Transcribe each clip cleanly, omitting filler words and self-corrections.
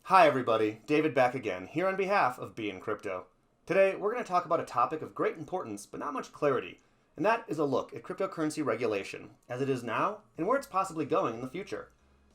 Hi everybody, David back again, here on behalf of Be in Crypto. Today we're going to talk about a topic of great importance but not much clarity, and that is a look at cryptocurrency regulation, as it is now and where it's possibly going in the future.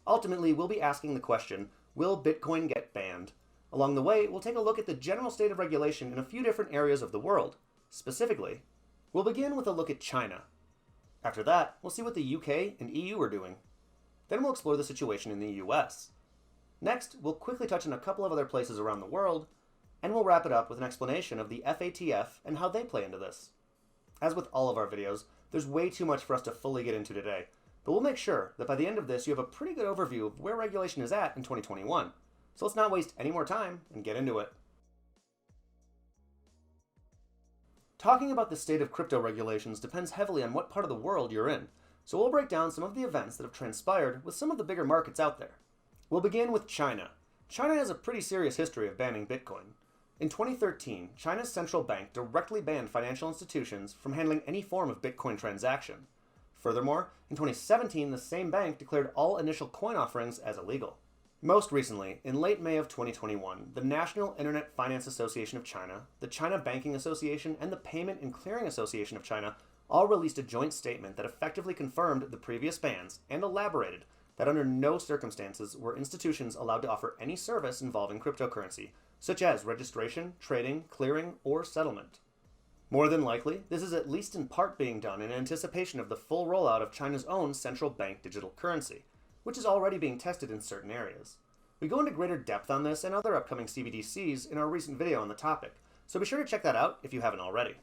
Ultimately, we'll be asking the question, will Bitcoin get banned? Along the way, we'll take a look at the general state of regulation in a few different areas of the world. Specifically, we'll begin with a look at China. After that, we'll see what the UK and EU are doing. Then we'll explore the situation in the US. Next, we'll quickly touch on a couple of other places around the world, and we'll wrap it up with an explanation of the FATF and how they play into this. As with all of our videos, there's way too much for us to fully get into today, but we'll make sure that by the end of this you have a pretty good overview of where regulation is at in 2021. So let's not waste any more time and get into it. Talking about the state of crypto regulations depends heavily on what part of the world you're in, so we'll break down some of the events that have transpired with some of the bigger markets out there. We'll begin with China. China has a pretty serious history of banning Bitcoin. In 2013, China's central bank directly banned financial institutions from handling any form of Bitcoin transaction. Furthermore, in 2017, the same bank declared all initial coin offerings as illegal. Most recently, in late May of 2021, the National Internet Finance Association of China, the China Banking Association, and the Payment and Clearing Association of China all released a joint statement that effectively confirmed the previous bans and elaborated that under no circumstances were institutions allowed to offer any service involving cryptocurrency, such as registration, trading, clearing, or settlement. More than likely, this is at least in part being done in anticipation of the full rollout of China's own central bank digital currency, which is already being tested in certain areas. We go into greater depth on this and other upcoming CBDCs in our recent video on the topic, so be sure to check that out if you haven't already.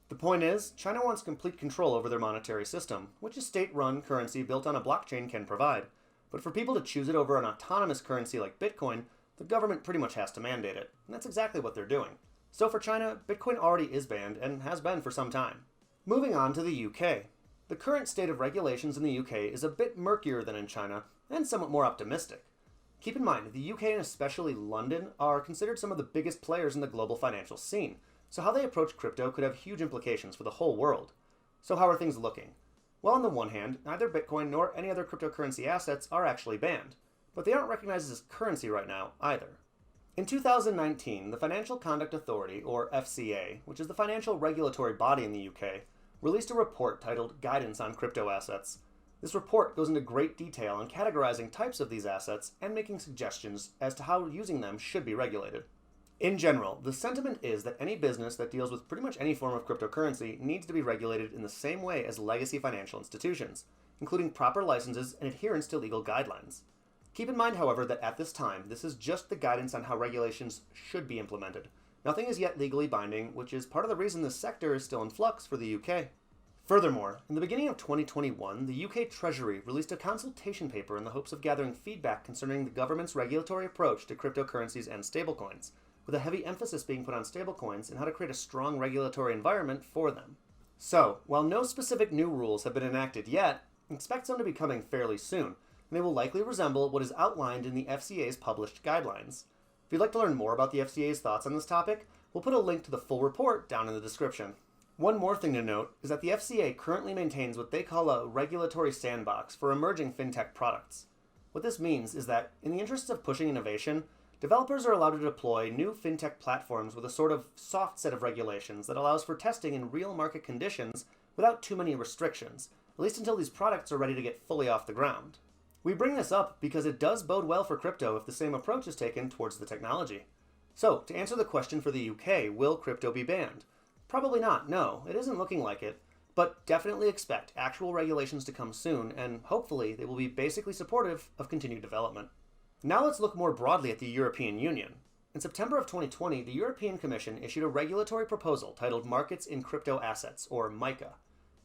The point is, China wants complete control over their monetary system, which a state-run currency built on a blockchain can provide. But for people to choose it over an autonomous currency like Bitcoin, the government pretty much has to mandate it, and that's exactly what they're doing. So for China, Bitcoin already is banned and has been for some time. Moving on to the UK. The current state of regulations in the UK is a bit murkier than in China, and somewhat more optimistic. Keep in mind, the UK and especially London are considered some of the biggest players in the global financial scene, so how they approach crypto could have huge implications for the whole world. So how are things looking? Well, on the one hand, neither Bitcoin nor any other cryptocurrency assets are actually banned, but they aren't recognized as currency right now either. In 2019, the Financial Conduct Authority, or FCA, which is the financial regulatory body in the UK, released a report titled Guidance on Crypto Assets. This report goes into great detail on categorizing types of these assets and making suggestions as to how using them should be regulated. In general, the sentiment is that any business that deals with pretty much any form of cryptocurrency needs to be regulated in the same way as legacy financial institutions, including proper licenses and adherence to legal guidelines. Keep in mind, however, that at this time, this is just the guidance on how regulations should be implemented. Nothing is yet legally binding, which is part of the reason this sector is still in flux for the UK. Furthermore, in the beginning of 2021, the UK Treasury released a consultation paper in the hopes of gathering feedback concerning the government's regulatory approach to cryptocurrencies and stablecoins, with a heavy emphasis being put on stablecoins and how to create a strong regulatory environment for them. So, while no specific new rules have been enacted yet, expect some to be coming fairly soon, and they will likely resemble what is outlined in the FCA's published guidelines. If you'd like to learn more about the FCA's thoughts on this topic, we'll put a link to the full report down in the description. One more thing to note is that the FCA currently maintains what they call a regulatory sandbox for emerging fintech products. What this means is that, in the interests of pushing innovation, developers are allowed to deploy new fintech platforms with a sort of soft set of regulations that allows for testing in real market conditions without too many restrictions, at least until these products are ready to get fully off the ground. We bring this up because it does bode well for crypto if the same approach is taken towards the technology. So, to answer the question for the UK, will crypto be banned? Probably not, no, it isn't looking like it, but definitely expect actual regulations to come soon, and hopefully they will be basically supportive of continued development. Now let's look more broadly at the European Union. In September of 2020, the European Commission issued a regulatory proposal titled Markets in Crypto Assets, or MiCA.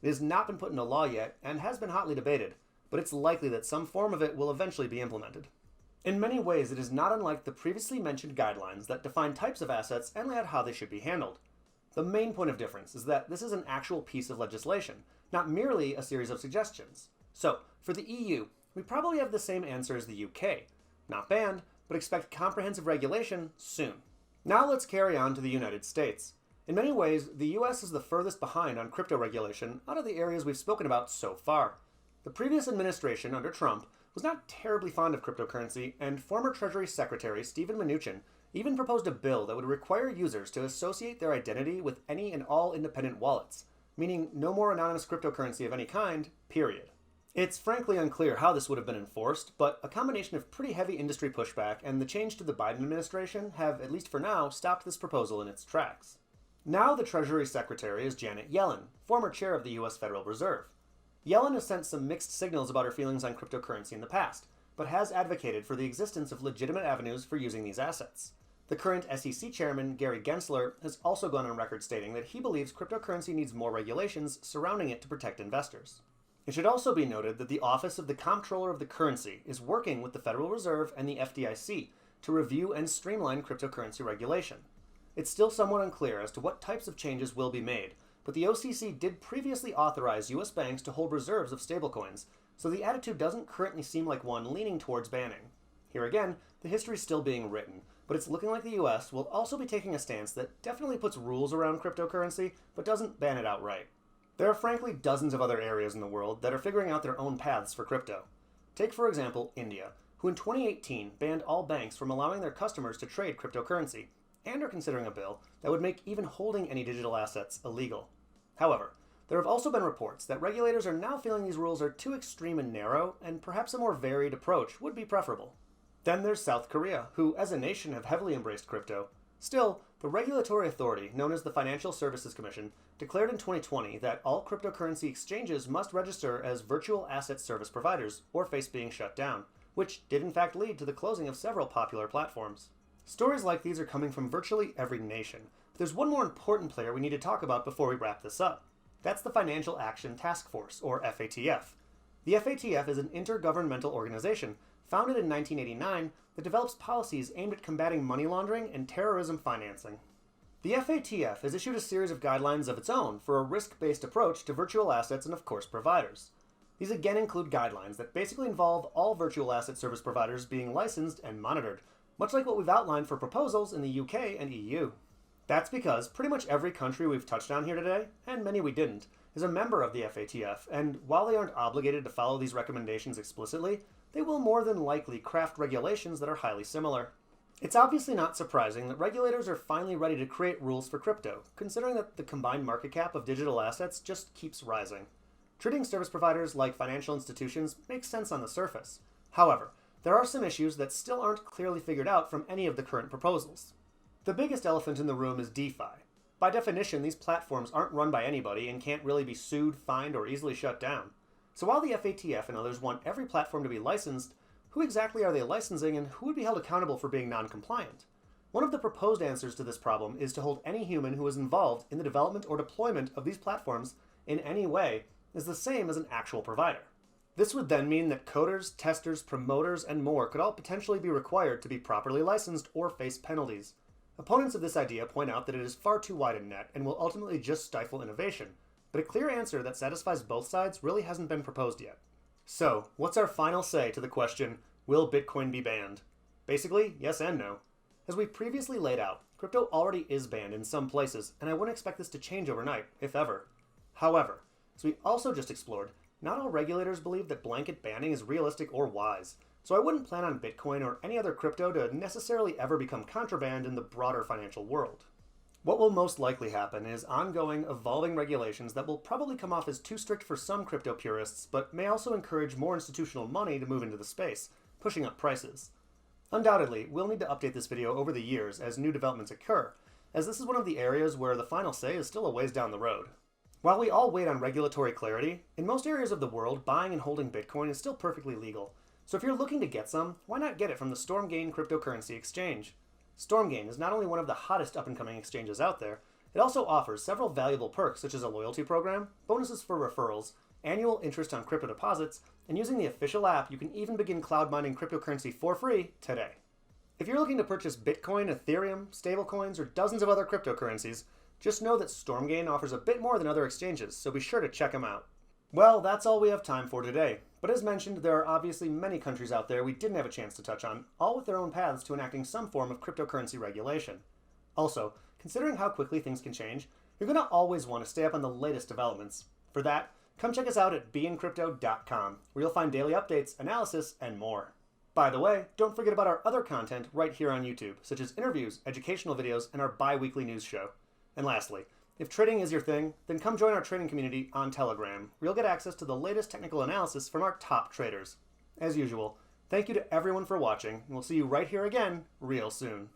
It has not been put into law yet and has been hotly debated, but it's likely that some form of it will eventually be implemented. In many ways, it is not unlike the previously mentioned guidelines that define types of assets and lay out how they should be handled. The main point of difference is that this is an actual piece of legislation, not merely a series of suggestions. So, for the EU, we probably have the same answer as the UK. Not banned, but expect comprehensive regulation soon. Now let's carry on to the United States. In many ways, the US is the furthest behind on crypto regulation out of the areas we've spoken about so far. The previous administration under Trump was not terribly fond of cryptocurrency, and former Treasury Secretary Steven Mnuchin even proposed a bill that would require users to associate their identity with any and all independent wallets, meaning no more anonymous cryptocurrency of any kind, period. It's frankly unclear how this would have been enforced, but a combination of pretty heavy industry pushback and the change to the Biden administration have, at least for now, stopped this proposal in its tracks. Now the Treasury Secretary is Janet Yellen, former chair of the U.S. Federal Reserve. Yellen has sent some mixed signals about her feelings on cryptocurrency in the past, but has advocated for the existence of legitimate avenues for using these assets. The current SEC chairman, Gary Gensler, has also gone on record stating that he believes cryptocurrency needs more regulations surrounding it to protect investors. It should also be noted that the Office of the Comptroller of the Currency is working with the Federal Reserve and the FDIC to review and streamline cryptocurrency regulation. It's still somewhat unclear as to what types of changes will be made, but the OCC did previously authorize U.S. banks to hold reserves of stablecoins, so the attitude doesn't currently seem like one leaning towards banning. Here again, the history is still being written, but it's looking like the U.S. will also be taking a stance that definitely puts rules around cryptocurrency, but doesn't ban it outright. There are frankly dozens of other areas in the world that are figuring out their own paths for crypto. Take, for example, India, who in 2018 banned all banks from allowing their customers to trade cryptocurrency, and are considering a bill that would make even holding any digital assets illegal. However, there have also been reports that regulators are now feeling these rules are too extreme and narrow, and perhaps a more varied approach would be preferable. Then there's South Korea, who as a nation have heavily embraced crypto. Still, the regulatory authority, known as the Financial Services Commission, declared in 2020 that all cryptocurrency exchanges must register as virtual asset service providers or face being shut down, which did in fact lead to the closing of several popular platforms. Stories like these are coming from virtually every nation, but there's one more important player we need to talk about before we wrap this up. That's the Financial Action Task Force, or FATF. The FATF is an intergovernmental organization founded in 1989 that develops policies aimed at combating money laundering and terrorism financing. The FATF has issued a series of guidelines of its own for a risk-based approach to virtual assets and, of course, providers. These again include guidelines that basically involve all virtual asset service providers being licensed and monitored, much like what we've outlined for proposals in the UK and EU. That's because pretty much every country we've touched on here today, and many we didn't, is a member of the FATF, and while they aren't obligated to follow these recommendations explicitly, they will more than likely craft regulations that are highly similar. It's obviously not surprising that regulators are finally ready to create rules for crypto, considering that the combined market cap of digital assets just keeps rising. Treating service providers like financial institutions makes sense on the surface. However, there are some issues that still aren't clearly figured out from any of the current proposals. The biggest elephant in the room is DeFi. By definition, these platforms aren't run by anybody and can't really be sued, fined, or easily shut down. So while the FATF and others want every platform to be licensed, who exactly are they licensing and who would be held accountable for being non-compliant? One of the proposed answers to this problem is to hold any human who is involved in the development or deployment of these platforms in any way as the same as an actual provider. This would then mean that coders, testers, promoters, and more could all potentially be required to be properly licensed or face penalties. Opponents of this idea point out that it is far too wide a net and will ultimately just stifle innovation, but a clear answer that satisfies both sides really hasn't been proposed yet. So, what's our final say to the question, will Bitcoin be banned? Basically, yes and no. As we previously laid out, crypto already is banned in some places, and I wouldn't expect this to change overnight, if ever. However, as we also just explored, not all regulators believe that blanket banning is realistic or wise, so I wouldn't plan on Bitcoin or any other crypto to necessarily ever become contraband in the broader financial world. What will most likely happen is ongoing, evolving regulations that will probably come off as too strict for some crypto purists, but may also encourage more institutional money to move into the space, pushing up prices. Undoubtedly, we'll need to update this video over the years as new developments occur, as this is one of the areas where the final say is still a ways down the road. While we all wait on regulatory clarity, in most areas of the world, buying and holding Bitcoin is still perfectly legal. So if you're looking to get some, why not get it from the Stormgain cryptocurrency exchange? Stormgain is not only one of the hottest up-and-coming exchanges out there, it also offers several valuable perks such as a loyalty program, bonuses for referrals, annual interest on crypto deposits, and using the official app, you can even begin cloud mining cryptocurrency for free today. If you're looking to purchase Bitcoin, Ethereum, stablecoins, or dozens of other cryptocurrencies, just know that Stormgain offers a bit more than other exchanges, so be sure to check them out. Well, that's all we have time for today. But as mentioned, there are obviously many countries out there we didn't have a chance to touch on, all with their own paths to enacting some form of cryptocurrency regulation. Also, considering how quickly things can change, you're going to always want to stay up on the latest developments. For that, come check us out at beincrypto.com, where you'll find daily updates, analysis, and more. By the way, don't forget about our other content right here on YouTube, such as interviews, educational videos, and our bi-weekly news show. And lastly, if trading is your thing, then come join our trading community on Telegram, where you'll get access to the latest technical analysis from our top traders. As usual, thank you to everyone for watching, and we'll see you right here again real soon.